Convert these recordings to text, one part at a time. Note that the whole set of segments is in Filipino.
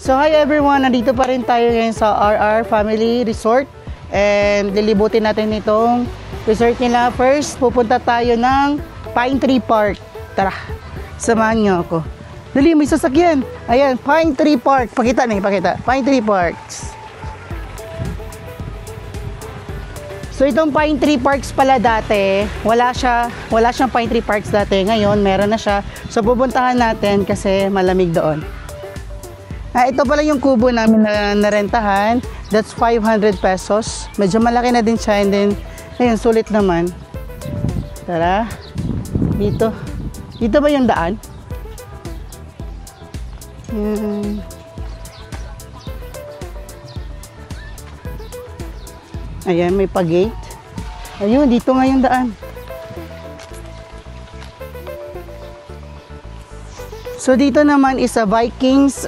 So hi everyone, nandito pa rin tayo ngayon sa RR Family Resort and lilibutin natin itong resort nila. First, pupunta tayo ng Pine Tree Park. Tara, samahan niyo ako. Dali, may sasakyan. Ayan, Pine Tree Park. Pakita na, pakita. Pine Tree Parks. So itong Pine Tree Parks pala dati, wala siyang Pine Tree Parks dati. Ngayon, meron na siya. So pupuntahan natin kasi malamig doon. Ito pala yung kubo namin na narentahan. That's 500 pesos. Medyo malaki na din siya. And then, ayun, sulit naman. Tara. Dito. Dito ba yung daan? Ayan, may pa-gate. Ayun, dito nga yung daan. So, dito naman is a Vikings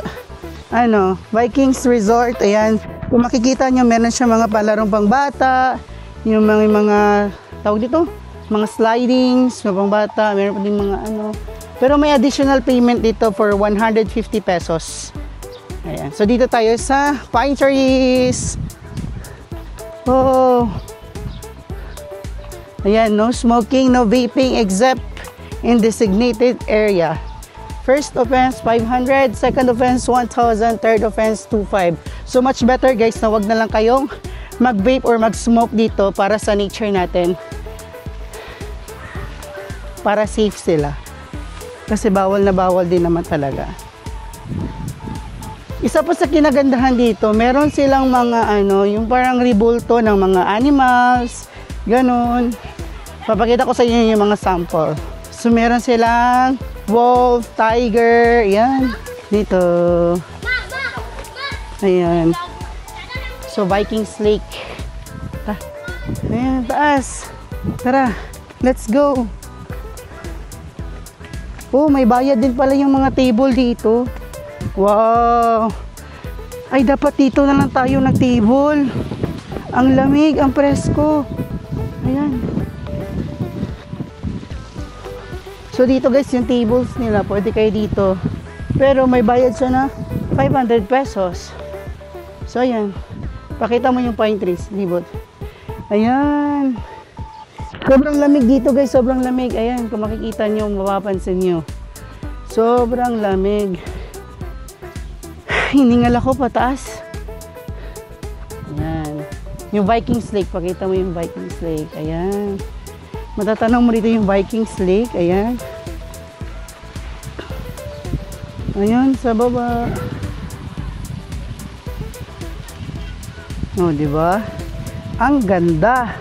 Resort. Ayan, kung makikita nyo, meron siya mga palarong pangbata, yung mga tawag dito, mga slidings, mga pangbata, meron pa din mga pero may additional payment dito for 150 pesos. Ayan, so dito tayo sa Pine Trees. Oh, ayan, no smoking, no vaping except in designated area. First offense, 500. Second offense, 1,000. Third offense, 2,500. So much better guys na wag na lang kayong mag-vape or mag-smoke dito para sa nature natin. Para safe sila. Kasi bawal na bawal din naman talaga. Isa pa sa kinagandahan dito, meron silang mga yung parang rebulto ng mga animals. Ganon. Papakita ko sa inyo yung mga sample. So meron silang wolf, tiger, yan, dito. Ayan. So, Vikings Lake. Ayan, taas. Tara, let's go. Oh, may bayad din pala yung mga table dito. Wow. Ay, dapat dito na lang tayo nag-table. Ang lamig, ang presko. Ayan. So dito guys, yung tables nila, pwede kayo dito. Pero may bayad siya na 500 pesos. So ayan, pakita mo yung pine trees, libot. Ayan. Sobrang lamig dito guys, sobrang lamig. Ayan, kung makikita nyo, mapapansin nyo. Sobrang lamig. Hiningal ako pataas. Ayan. Yung Vikings Lake, pakita mo yung Vikings Lake. Ayan. Matatanong mo dito yung Vikings Lake. Ayan. Ayan, sa baba. Oh, di ba? Ang ganda.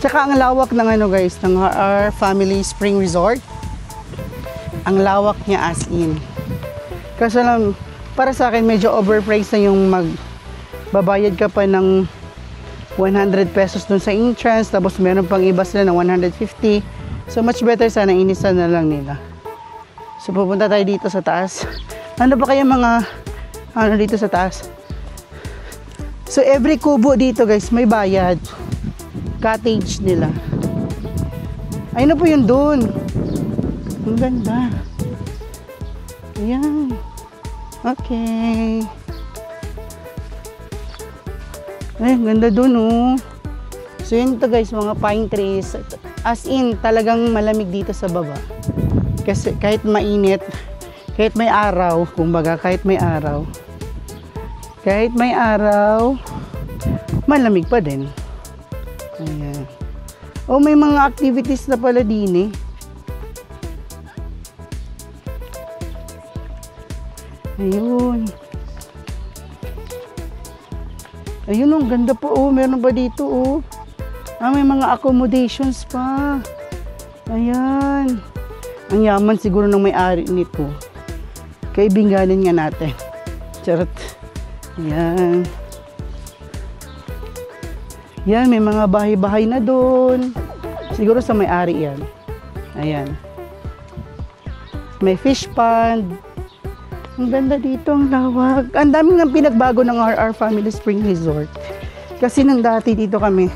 Tsaka ang lawak ng guys, ng RR Family Spring Resort. Ang lawak niya as in. Kasi lang, para sa akin, medyo overpriced na yung magbabayad ka pa ng 100 pesos dun sa entrance, tapos meron pang iba sila ng 150. So much better sana inisan na lang nila. So pupunta tayo dito sa taas. Ano ba kaya mga dito sa taas? So every kubo dito guys may bayad. Cottage nila. Ay, ano po yun dun? Ang ganda. Ayan. Okay. Ay, ganda dun oh. So yun to guys, mga pine trees. As in, talagang malamig dito sa baba. Kasi kahit mainit, kahit may araw, kumbaga kahit may araw, malamig pa din. Ayan. Oh, may mga activities na pala din eh. Ayun. Ayun, ang ganda po. Oh, meron ba dito? Oh. May mga accommodations pa. Ayan. Ang yaman siguro ng may-ari nito. Kaibiganin nga natin. Charot. Ayan. Yan, may mga bahay-bahay na doon. Siguro sa may-ari yan. Ayan. May fish pond. Ang ganda dito, ang lawak. Ang daming nga pinagbago ng RR Family Spring Resort. Kasi nang dati dito kami,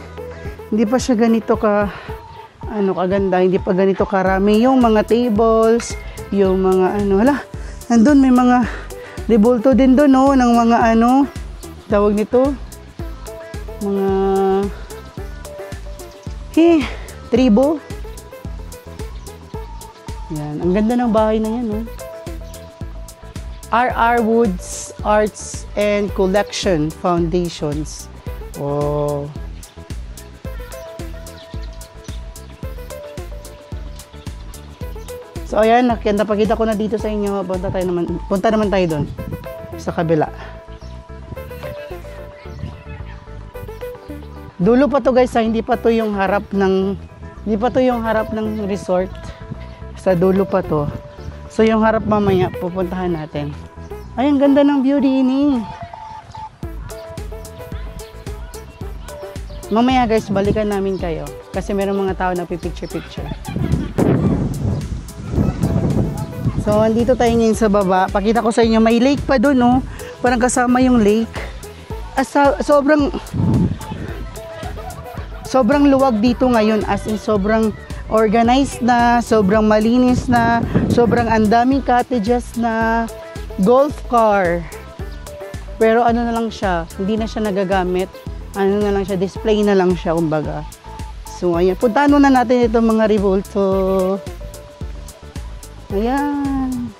hindi pa siya ganito kaganda, hindi pa ganito karami yung mga tables, yung mga Nandun may mga rebulto din doon, no, ng mga ano, tawag nito, mga tribo. Yan, ang ganda ng bahay na yan, no. RR Woods Arts and Collection Foundations. Oh. So ayan, napakita ko na dito sa inyo. Punta naman tayo doon sa kabila. Dulo pa to guys, hindi pa to yung harap ng resort. Sa dulo pa to. So yung harap mamaya pupuntahan natin. Ay, ang ganda ng view din. Mamaya guys, balikan namin kayo kasi meron mga tao na pipicture. So, andito tayo ngayon sa baba. Pakita ko sa inyo, may lake pa doon, no? Parang kasama yung lake. Sobrang luwag dito ngayon, as in sobrang organized na, sobrang malinis na, sobrang andaming cottages na, golf car. Pero ano na lang siya, hindi na siya nagagamit. Ano na lang siya, display na lang siya, kumbaga. So, ayan. Puntahan na natin itong mga rebulto. Ayan.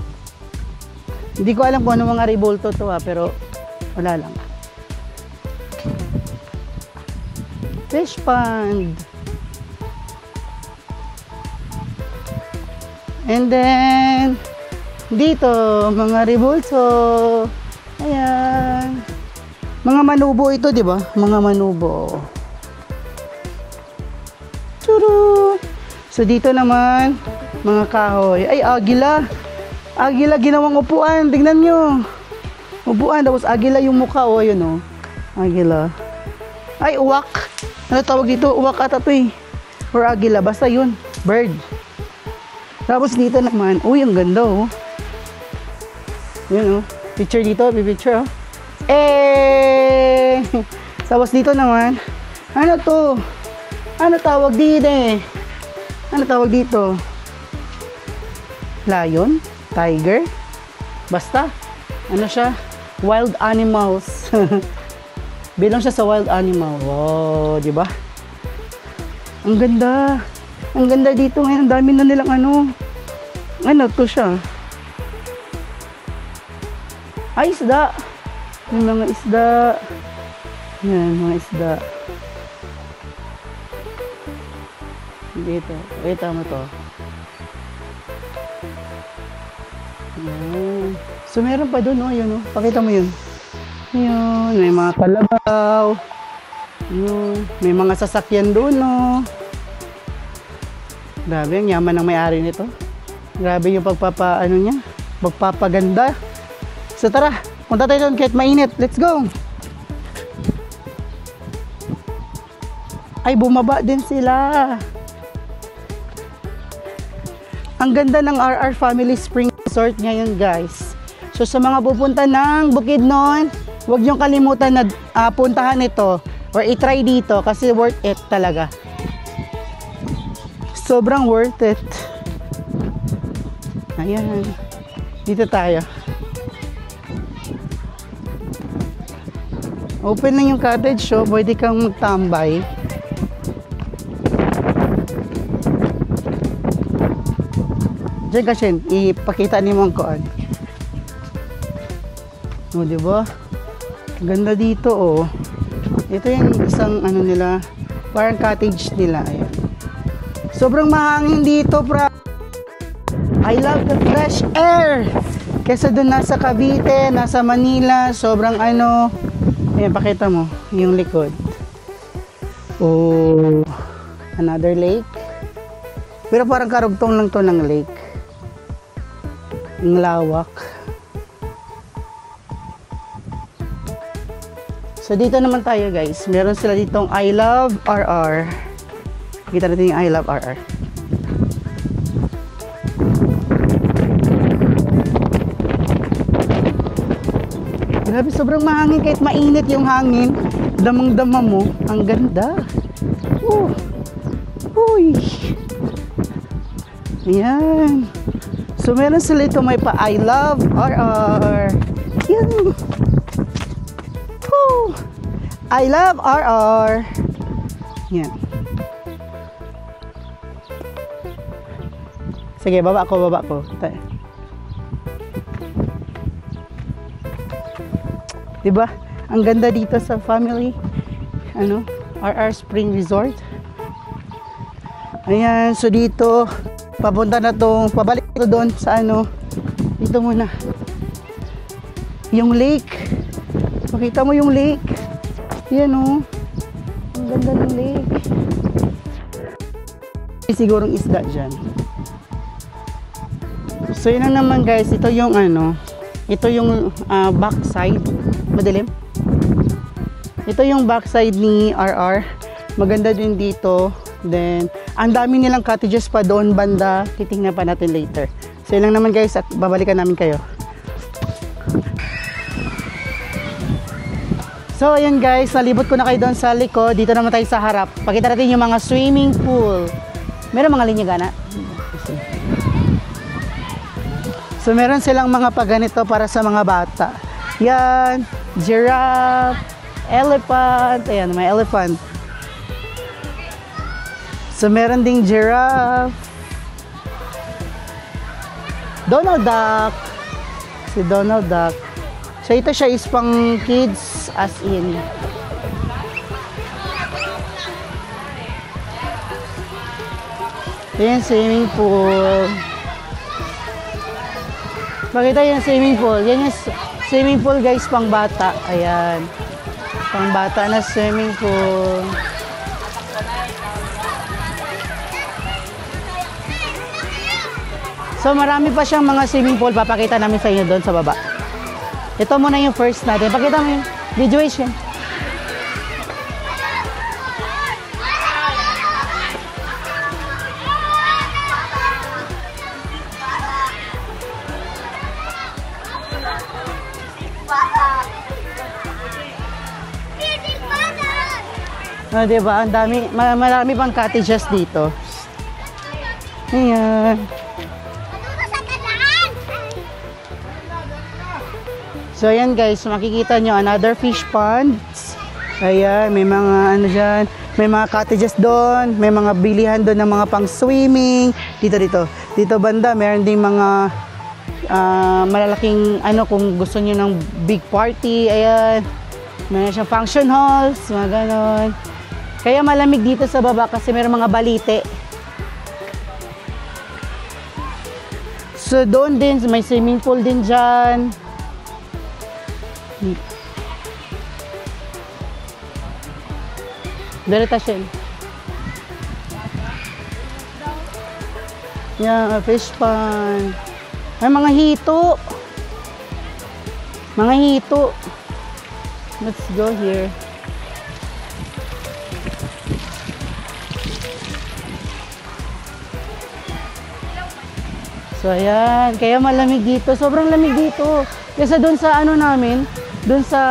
Hindi ko alam kung ano mga rebulto to pero wala lang. Fish pond. And then dito mga rebulto. Ayan. Mga manubo ito, di ba? Mga manubo. Turu. So dito naman mga kahoy. Ay, agila. Agila ginawang upuan. Tingnan nyo. Upuan. Tapos agila yung mukha. O, yun o. Agila. Ay, uwak. Ano tawag dito? Uwak ata to eh. Or agila. Basta yun. Bird. Tapos dito naman. Uy, ang ganda o. Yun o. Picture dito. Picture o. Eh! Tapos dito naman. Ano to? Ano tawag dito eh? Ano tawag dito? Lion? Tiger? Basta. Ano siya? Wild animals. Bilang siya sa wild animal. Wow, di ba? Ang ganda. Ang ganda dito ngayon. Ang dami na nilang ano. Ano to siya? Ay, isda. Yung mga isda. Yan, mga isda. Dito. Kita mo to. Yan. So, meron pa doon, no? Yun, no? Pakita mo yun. Yun. May mga kalabaw. Yun. May mga sasakyan doon, no? Grabe, ang yaman ng may-ari nito. Grabe yung pagpapaano niya. Pagpapaganda. So, tara. Punta tayo doon kahit mainit. Let's go! Ay, bumaba din sila. Ang ganda ng RR Family Spring Resort ngayon guys. So sa mga pupunta ng Bukidnon, huwag niyong kalimutan na puntahan ito or i-try dito kasi worth it talaga. Sobrang worth it. Ayan. Dito tayo. Open na yung cottage so pwede kang magtambay. Diyan kasi, ipakita niyo ang kuan. O, diba? Ganda dito, oh. Ito yung isang, ano nila, parang cottage nila. Ayan. Sobrang mahangin dito, I love the fresh air. Kesa doon nasa Cavite, nasa Manila, sobrang ano. Ayan, pakita mo, yung likod. Oh, another lake. Pero parang karugtong lang to ng lake. Ang lawak. So dito naman tayo guys. Meron sila ditong I love RR. Kita natin yung I love RR. Grabe, sobrang mahangin kahit mainit yung hangin. Damang-dama mo. Ang ganda. Uy. Ayan. So meron sila ito, may pa I love RR. Yan. Woo! I love RR. Yan. Sige, baba ko. Diba? Ang ganda dito sa family. RR Spring Resort. Ayan, so dito papunta na tong, pabalik ko doon sa dito muna. Yung lake. Makita mo yung lake. Yan Ang ganda ng lake. Sigurong isda dyan. So yun lang naman guys, ito yung ito yung backside. Madilim. Ito yung backside ni RR. Maganda din dito. Then, ang dami nilang cottages pa doon banda. Titingnan pa natin later. So yun lang naman guys, at babalikan namin kayo. So ayan guys, nalibot ko na kayo doon sa likod. Dito naman tayo sa harap. Pakita natin yung mga swimming pool. Meron mga linya gana. So meron silang mga paganito para sa mga bata. Yan, giraffe, elephant. Ayan, may elephant. So meron ding giraffe. Donald Duck. Si Donald Duck. So ito siya is pang kids as in. Ayan, swimming pool. Pakita yung swimming pool. Yan yung swimming pool guys, pang bata. Ayan. Pang bata na swimming pool. So marami pa siyang mga swimming pool. Papakita namin sa inyo doon sa baba. Ito muna yung first natin. Pakita mo yung graduation. Diba? Ang dami, marami pang cottages dito. Ayan. So ayan guys, makikita nyo another fish ponds. Ayan, may mga dyan, may mga cottages doon, may mga bilihan doon ng mga pang swimming. Dito banda, meron ding mga malalaking kung gusto nyo ng big party. Ayan, meron siyang function halls, mga ganon. Kaya malamig dito sa baba kasi meron mga balite. So doon din, may swimming pool din dyan. Deritasyon. Yan, fish pond. May mga hito. Mga hito. Let's go here. So ayan, kaya malamig dito. Sobrang lamig dito. Kasi doon sa namin, doon sa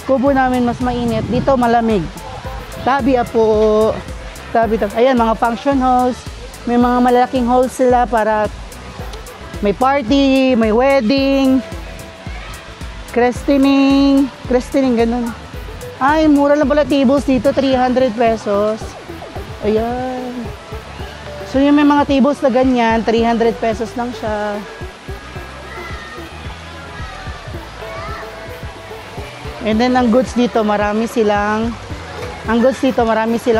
kubo namin mas mainit. Dito malamig. Tabi po. Ayan, mga function halls. May mga malalaking halls sila para may party, may wedding, christening, ganun. Ay, mura lang pala tables dito, 300 pesos. Ayan. So yung may mga tables na ganyan, 300 pesos lang siya. And then ang goods dito, marami silang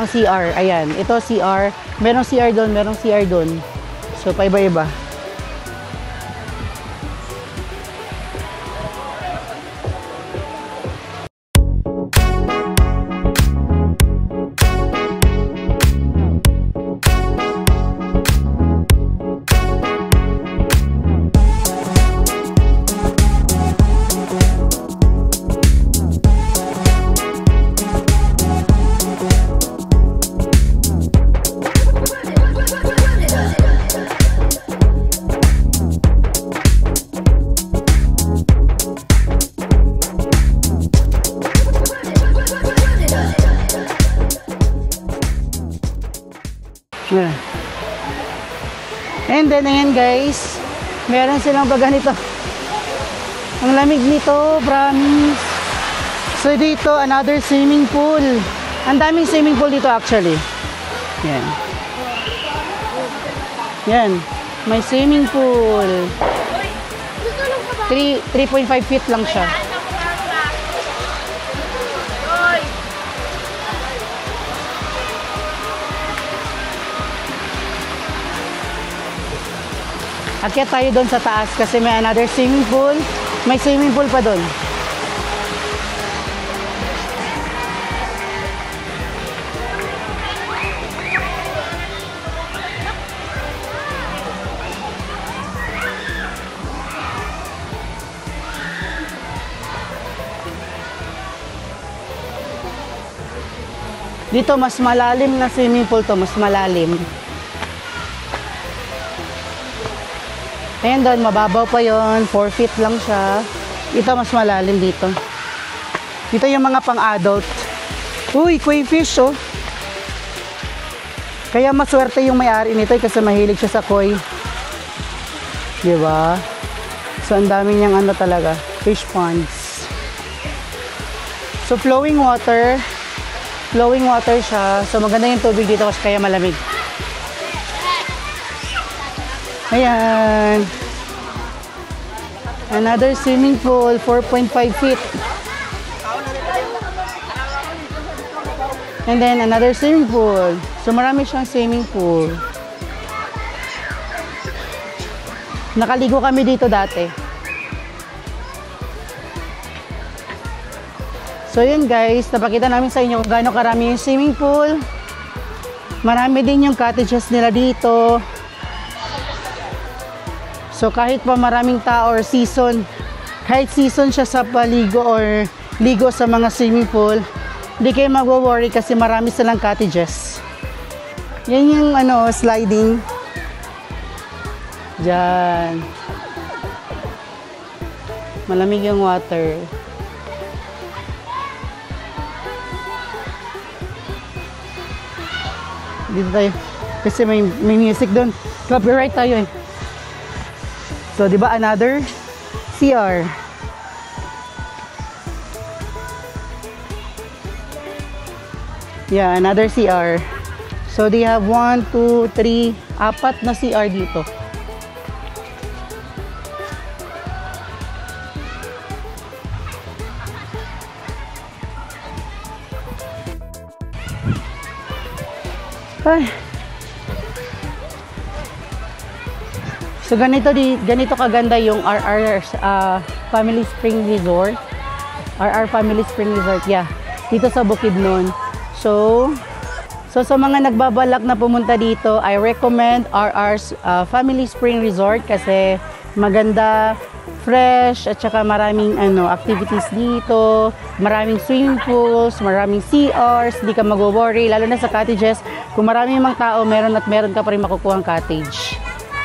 CR. Ayan, ito CR. Merong CR doon, merong CR doon. So paiba-iba. And then ayan guys, Meron silang baga nito. Ang lamig nito, promise. So dito, another swimming pool. Ang daming swimming pool dito actually. Yan. Yan. May swimming pool. 3.5 feet lang siya. Akyat tayo doon sa taas kasi may another swimming pool. May swimming pool pa doon. Dito mas malalim na swimming pool to, mas malalim. Ayan doon, mababaw pa yon, 4 feet lang siya. Ito mas malalim dito. Dito yung mga pang-adult. Uy, koi fish oh. Kaya maswerte yung may-ari nito kasi mahilig siya sa koi. Diba? So ang dami niyang ano talaga, fish ponds. So flowing water siya. So maganda yung tubig dito kasi kaya malamig. Ayan. Another swimming pool, 4.5 feet. And then another swimming pool. So marami siyang swimming pool. Nakaligo kami dito dati. So yun guys, napakita namin sa inyo kung gaano karami yung swimming pool. Marami din yung cottages nila dito. So kahit pa maraming tao or season, kahit season siya sa paligo or ligo sa mga swimming pool, hindi kayo mag-worry kasi marami silang cottages. Yan yung ano, sliding. Diyan. Malamig yung water. Dito tayo. Kasi may music doon. Copyright tayo eh. So, di ba another CR? Yeah, another CR. So, they have 1, 2, 3, 4 na CR dito. Ay. So ganito kaganda yung RR Family Spring Resort. RR Family Spring Resort, yeah. Dito sa Bukidnon. So sa mga nagbabalak na pumunta dito, I recommend RR's Family Spring Resort kasi maganda, fresh, at saka maraming activities dito, maraming swimming pools, maraming CRs, hindi ka mag-worry, lalo na sa cottages. Kung maraming mga tao, meron ka pa rin makukuhang cottage.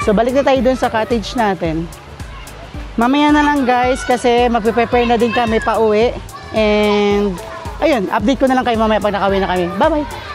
So, balik na tayo dun sa cottage natin. Mamaya na lang guys, kasi magpe-prepare na din kami pa uwi. And, ayun, update ko na lang kayo mamaya pag nakauwi na kami. Bye-bye!